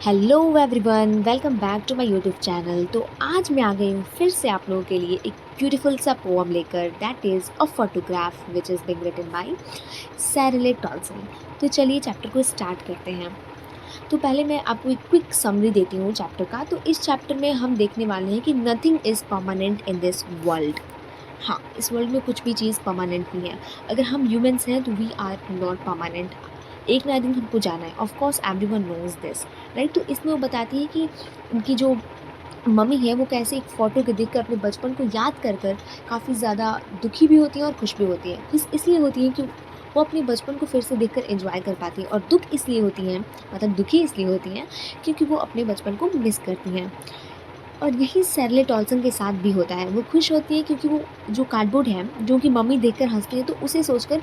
Hello everyone, welcome back to my YouTube channel. तो आज मैं आ गई हूँ फिर से आप लोगों के लिए एक ब्यूटीफुल सा पोम लेकर, that is a photograph which is being written by Shirley Toulson. तो चलिए चैप्टर को स्टार्ट करते हैं। तो पहले मैं आपको एक क्विक समरी देती हूँ चैप्टर का। तो इस चैप्टर में हम देखने वाले हैं कि nothing is permanent in this world. हाँ, इस वर्ल्ड में कुछ भी चीज़ परमानेंट नहीं है। अगर हम ह्यूमंस हैं तो वी आर नॉट परमानेंट। एक ना एक दिन हमको जाना है। Of course everyone knows this, right. तो इसमें वो बताती है कि उनकी जो मम्मी है वो कैसे एक फ़ोटो को देखकर अपने बचपन को याद कर कर काफ़ी ज़्यादा दुखी भी होती है और खुश भी होती है। खुश इसलिए होती है कि वो अपने बचपन को फिर से देखकर एंजॉय कर पाती है, और दुख इसलिए होती हैं, मतलब दुखी इसलिए होती हैं क्योंकि वो अपने बचपन को मिस करती हैं। और यही सैरले टॉल्सन के साथ भी होता है। वो खुश होती है क्योंकि वो जो कार्डबोर्ड है जो उनकी मम्मी देखकर हंसती है, तो उसे सोचकर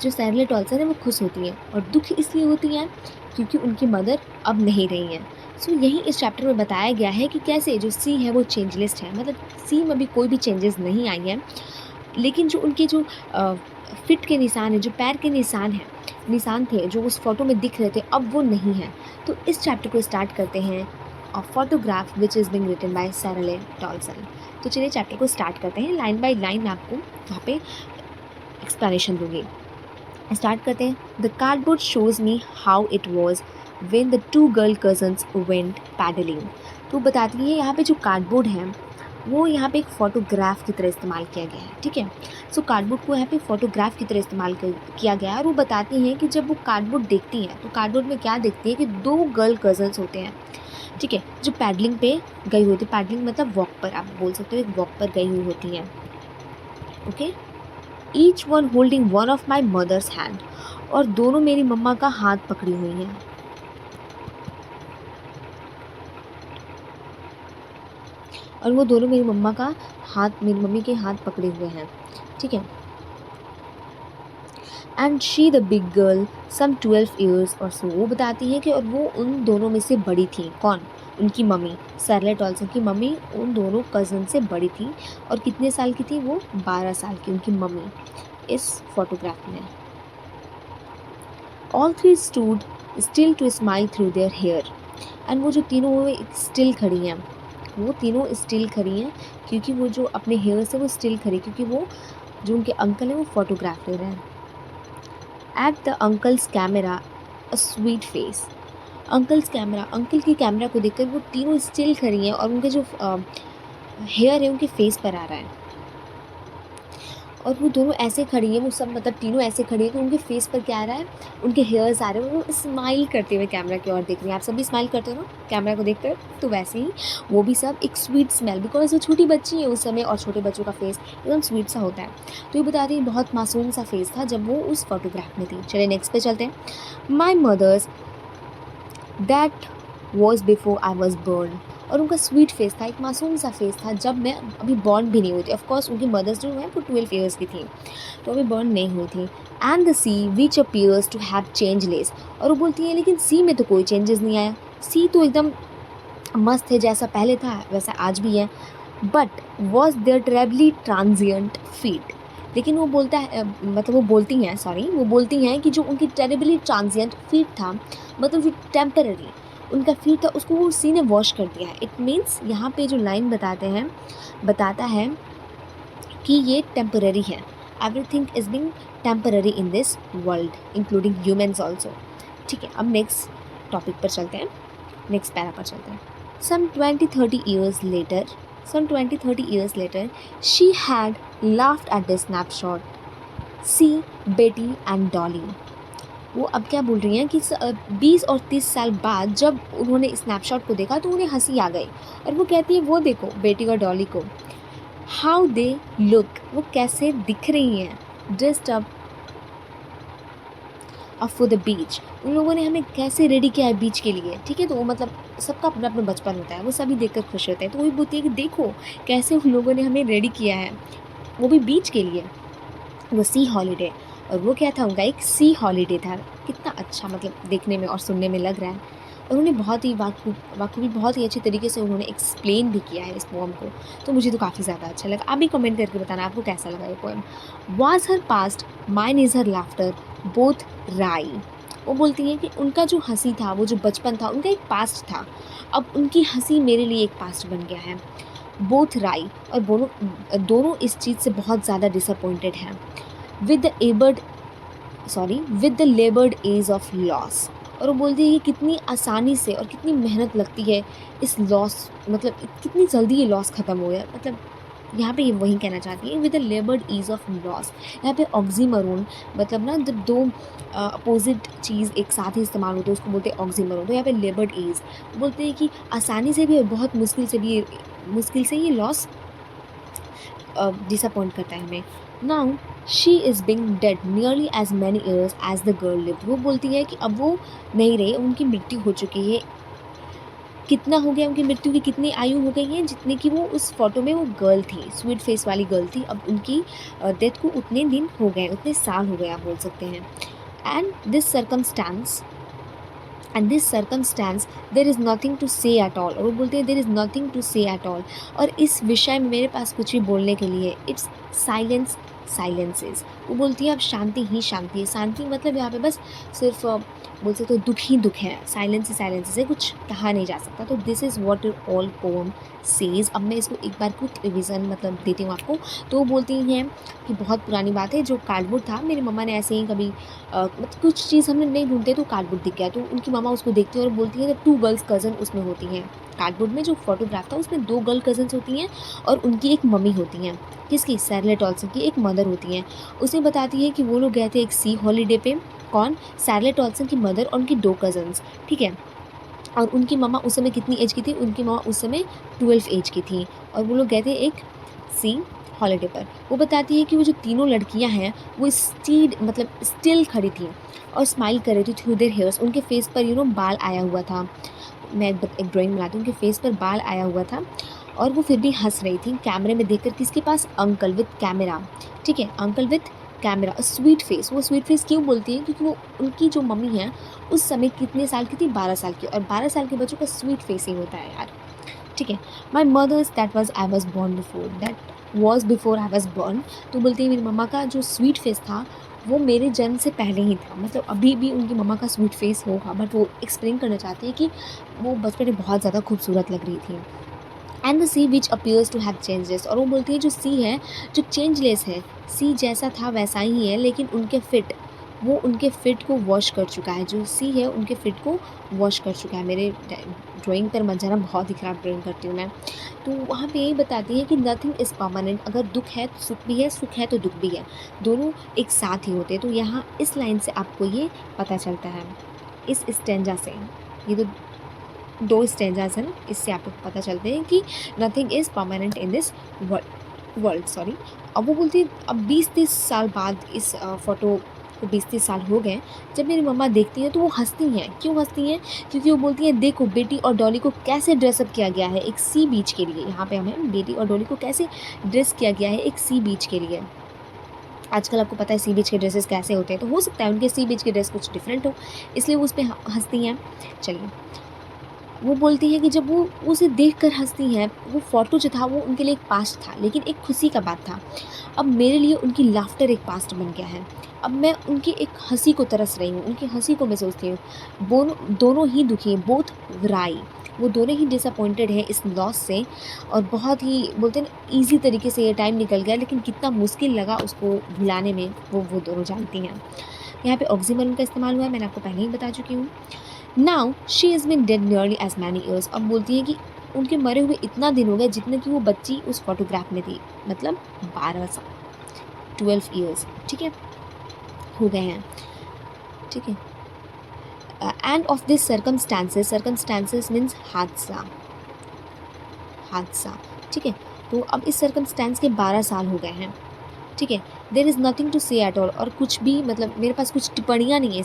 जो सैरले टॉल्सन है वो खुश होती हैं। और दुख इसलिए होती हैं क्योंकि उनकी मदर अब नहीं रही हैं। सो यही इस चैप्टर में बताया गया है कि कैसे जो सी है वो चेंजलेस है, मतलब सी में अभी कोई भी चेंजेस नहीं आई हैं, लेकिन जो उनके जो फिट के निशान है, जो पैर के निशान थे जो उस फोटो में दिख रहे थे, अब वो नहीं हैं। तो इस चैप्टर को स्टार्ट करते हैं, a photograph which is being written by Shirley Toulson. तो चलिए चैप्टर को स्टार्ट करते हैं। लाइन बाय लाइन मैं आपको यहाँ पे एक्सप्लेनेशन दूंगी। स्टार्ट करते हैं। The cardboard shows me how it was when the two girl cousins went paddling. तो बताती है यहाँ पे जो कार्डबोर्ड है वो यहाँ पे एक फ़ोटोग्राफ की तरह इस्तेमाल किया गया है, ठीक है। सो कार्डबोर्ड को यहाँ पे फ़ोटोग्राफ की तरह इस्तेमाल किया गया है। और वो बताती हैं कि जब वो कार्डबोर्ड देखती हैं तो कार्डबोर्ड में क्या देखती है कि दो गर्ल कजन्स होते हैं, ठीक है, जो पैडलिंग पे गई होती है। पैडलिंग मतलब वॉक पर, आप बोल सकते हो एक वॉक पर गई हुई होती हैं, okay. Each one holding one of my mother's hand, और दोनों मेरी मम्मा का हाथ पकड़ी हुई हैं। और वो दोनों मेरी मम्मा का हाथ, मेरी मम्मी के हाथ पकड़े हुए हैं, ठीक है। And she the big girl some 12 years और सो। वो बताती है कि और वो उन दोनों में से बड़ी थी। कौन? उनकी मम्मी, सैरले टॉल्सन की मम्मी उन दोनों कज़न से बड़ी थी। और कितने साल की थी वो? 12 साल की उनकी मम्मी इस फोटोग्राफ में। All three stood still to smile through their hair. And वो जो तीनों वो स्टिल खड़ी हैं, वो तीनों स्टिल खड़ी हैं क्योंकि वो जो अपने हेयर से वो स्टिल खड़ी, क्योंकि वो जो उनके अंकल हैं वो फोटोग्राफ ले रहे हैं। At the uncle's camera a sweet face. Uncle की कैमरा को देखकर वो तीनों स्टिल खड़ी हैं, और उनके जो हेयर है उनके फेस पर आ रहा है। और वो दोनों ऐसे खड़ी हैं, वो सब मतलब तीनों ऐसे खड़ी हैं कि उनके फेस पर क्या आ रहा है, उनके हेयर्स आ रहे हैं। वो स्माइल करते हुए कैमरा की ओर देख रही हैं। आप सभी स्माइल करते हो ना कैमरा को देखकर, तो वैसे ही वो भी सब एक स्वीट स्मेल, बिकॉज वो छोटी बच्ची है उस समय, और छोटे बच्चों का फेस एकदम स्वीट सा होता है। तो ये बताती है बहुत मासूम सा फेस था जब वो उस फोटोग्राफ में थी। चलिए नेक्स्ट पे चलते हैं। My mother's that was before I was born. और उनका स्वीट फेस था, एक मासूम सा फेस था जब मैं अभी बॉर्न भी नहीं हुई थी। ऑफकोर्स उनकी मदर्स जो है वो 12 ईयर्स की थी, तो अभी बॉर्न नहीं हुई थी। And the sea which appears to have changeless. और वो बोलती है लेकिन सी में तो कोई चेंजेस नहीं आया, सी तो एकदम मस्त है, जैसा पहले था वैसा आज भी है। But was there terribly transient feet. लेकिन वो बोलता है, मतलब वो बोलती हैं कि जो उनकी टेरेबली ट्रांजिएंट फीट था, मतलब जो टेम्पररी उनका फीट था, उसको वो उसी ने वॉश कर दिया है। इट मीन्स यहाँ पे जो लाइन बताता है कि ये टेम्पररी है। Everything is being temporary in this world including humans also, ठीक है। अब नेक्स्ट टॉपिक पर चलते हैं, नेक्स्ट पैरा पर चलते हैं। Some 20 30 years later, she had laughed at the snapshot. See Betty and Dolly. वो अब क्या बोल रही हैं कि 20 और 30 साल बाद जब उन्होंने स्नैपशॉट को देखा तो उन्हें हंसी आ गई। और वो कहती है वो देखो बेटी और डॉली को, हाउ दे लुक, वो कैसे दिख रही हैं, dressed up for the beach. उन लोगों ने हमें कैसे रेडी किया है बीच के लिए, ठीक है। तो वो मतलब सबका अपना अपना बचपन होता है, वो सभी देखकर खुश होते हैं। तो वही बोलती है कि देखो कैसे उन लोगों ने हमें रेडी किया है, वो भी बीच के लिए, वो सी हॉलीडे। और वो क्या था, उनका एक सी हॉलीडे था। कितना अच्छा मतलब देखने में और सुनने में लग रहा है। उन्होंने बहुत ही वाकई बहुत ही अच्छे तरीके से उन्होंने एक्सप्लेन भी किया है इस पोएम को। तो मुझे तो काफ़ी ज़्यादा अच्छा लगा। आप भी कमेंट करके बताना आपको कैसा लगा ये poem. Was her past, mine is her laughter, both राई। वो बोलती हैं कि उनका जो हँसी था, वो जो बचपन था, उनका एक पास्ट था। अब उनकी हँसी मेरे लिए एक पास्ट बन गया है। बोथ राई और दोनों इस चीज़ से बहुत ज़्यादा डिसअपॉइंटेड हैं। With the laboured with the laboured ease of loss. और वो बोलती है कि कितनी आसानी से और कितनी मेहनत लगती है इस लॉस, मतलब कितनी जल्दी ये लॉस ख़त्म हो गया। मतलब यहाँ पे ये वही कहना चाहती है with the laboured ease of loss. यहाँ पे ऑक्सीमरोन, मतलब ना जब दो अपोजिट चीज़ एक साथ ही इस्तेमाल होती है उसको बोलते हैं ऑक्सीमरोन। तो यहाँ पे लेबर्ड ईज बोलते हैं कि आसानी से भी और बहुत मुश्किल से ये लॉस डिसअपॉइंट करता है हमें। Now she is being dead nearly as many years as the girl lived. वो बोलती है कि अब वो नहीं रहे, उनकी मृत्यु हो चुकी है। कितना हो गया उनकी मृत्यु की, कितनी आयु हो गई है जितने की वो उस फोटो में वो गर्ल थी, स्वीट फेस वाली गर्ल थी। अब उनकी डेथ को उतने दिन हो गए, उतने साल हो गए आप बोल सकते हैं। And this circumstance there is nothing to say at all. और वो बोलते हैं there is nothing to say at all. और इस विषय में मेरे पास कुछ भी बोलने के लिए, इट्स साइलेंसेस। वो बोलती है अब शांति ही शांति है। शांति मतलब यहाँ पे बस सिर्फ बोल सकते हो दुख ही दुख है। साइलेंस से कुछ कहा नहीं जा सकता। तो this is what all poem says. अब मैं इसको एक बार कुछ रिविज़न मतलब देती हूँ आपको। तो वो बोलती हैं कि बहुत पुरानी बात है, जो कार्डबोर्ड था मेरी मम्मा ने ऐसे ही कभी मतलब कुछ चीज़ हमने नहीं ढूंढते तो कार्डबोर्ड दिख गया, तो उनकी मम्मा उसको देखती है और बोलती है 2 गर्ल्स कज़न उसमें होती हैं। कार्डबोर्ड में जो फोटोग्राफ था उसमें 2 गर्ल कज़न्स होती हैं और उनकी एक मम्मी होती हैं। किसकी? सैरले टॉल्सन की एक मदर होती हैं। उसे बताती है कि वो लोग गए थे एक सी हॉलीडे पे। कौन? सैरले टॉल्सन की मदर और उनकी 2 कज़न्स, ठीक है। और उनकी मम्मा उस समय कितनी एज की थी? उनकी मम्मा उस समय 12 एज की थी और वो लोग गए थे एक सी हॉलीडे पर। वो बताती है कि वो जो तीनों लड़कियां हैं वो स्टिल खड़ी थी और स्माइल कर रही थी थ्रू देयर हेयर्स। उनके फेस पर बाल आया हुआ था। मैं एक ड्राइंग बनाती हूँ, उनके फेस पर बाल आया हुआ था और वो फिर भी हंस रही थी कैमरे में देखकर। किसके पास? अंकल विद कैमरा, ठीक है, uncle with camera. Sweet face, वो स्वीट फेस क्यों बोलती है? क्योंकि वो उनकी जो मम्मी है उस समय कितने साल की थी? 12 साल की। और 12 साल के बच्चों का स्वीट फेस ही होता है यार, ठीक है। My mother's that was before I was born. तो बोलती है मेरी मम्मा का जो स्वीट फेस था वो मेरे जन्म से पहले ही था। मतलब अभी भी उनकी मम्मा का स्वीट फेस होगा, बट वो एक्सप्लेन करना चाहती है कि वो बचपन में बहुत ज़्यादा खूबसूरत लग रही थी। And the sea which appears to have changes. और वो बोलती है जो सी है जो चेंजलेस है, सी जैसा था वैसा ही है, लेकिन उनके फिट को वॉश कर चुका है। जो सी है उनके फिट को वॉश कर चुका है। मेरे ड्राइंग पर मत जाना, बहुत ही ख़राब ड्राइंग करती हूँ मैं। तो वहाँ पे यही बताती है कि नथिंग इज़ परमानेंट। अगर दुख है तो सुख भी है, सुख है तो दुख भी है, दोनों एक साथ ही होते हैं। तो यहाँ इस लाइन से आपको ये पता चलता है, इस स्टेंजा से। ये तो 2 स्टेंजास हैं, इससे आपको पता चलते हैं कि nothing is permanent in this world sorry. अब वो बोलती है अब 20-30 साल बाद इस फ़ोटो को 20-30 साल हो गए। जब मेरी मम्मा देखती हैं तो वो हँसती हैं। क्यों हँसती हैं? क्योंकि वो बोलती हैं देखो बेटी और डॉली को कैसे ड्रेसअप किया गया है एक सी बीच के लिए। यहाँ पे हमें बेटी और डॉली को कैसे ड्रेस किया गया है एक सी बीच के लिए। आजकल आपको पता है सी बीच के ड्रेसेस कैसे होते हैं, तो हो सकता है उनके सी बीच के ड्रेस कुछ डिफरेंट हो, इसलिए वो उस पे हँसती हैं। चलिए, वो बोलती है कि जब वो उसे देखकर हँसती हैं, वो फ़ोटो जो था वो उनके लिए एक पास्ट था, लेकिन एक खुशी का बात था। अब मेरे लिए उनकी लाफ्टर एक पास्ट बन गया है। अब मैं उनकी एक हँसी को तरस रही हूँ, उनकी हँसी को मैं सोचती हूँ। दोनों ही दुखी हैं, बोथ राई। वो दोनों ही डिसअपॉइंटेड हैं इस लॉस से और बहुत ही बोलते हैं ना ईज़ी तरीके से ये टाइम निकल गया, लेकिन कितना मुश्किल लगा उसको भुलाने में वो दोनों जानती हैं। यहाँ पे ऑक्सीमोरन का इस्तेमाल हुआ है, मैंने आपको पहले ही बता चुकी हूँ। Now she is been dead nearly as many years. अब बोलती है कि उनके मरे हुए इतना दिन हो गया जितने कि वो बच्ची उस फोटोग्राफ में थी, मतलब 12 साल, 12 ईयर्स, ठीक है, हो गए हैं, ठीक है। End of this circumstances means हादसा, ठीक है। तो अब इस सर्कमस्टांस के 12 साल हो गए हैं, ठीक है। There is nothing to say at all. और कुछ भी मतलब मेरे पास कुछ टिप्पणियाँ नहीं है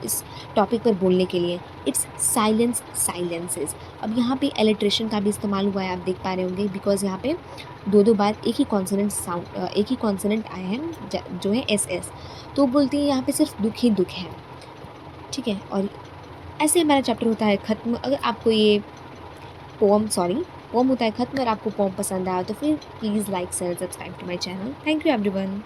इस टॉपिक पर बोलने के लिए। It's silences. अब यहाँ पे एलिट्रेशन का भी इस्तेमाल हुआ है, आप देख पा रहे होंगे, बिकॉज यहाँ पे 2-2 बार एक ही कॉन्सोनेंट आए हैं जो है एस। तो बोलती है यहाँ पे सिर्फ दुख ही दुख है, ठीक है। और ऐसे हमारा चैप्टर होता है ख़त्म। अगर आपको ये पोम होता है ख़त्म। और आपको पोम पसंद आया तो फिर please like share subscribe to my channel. Thank you everyone.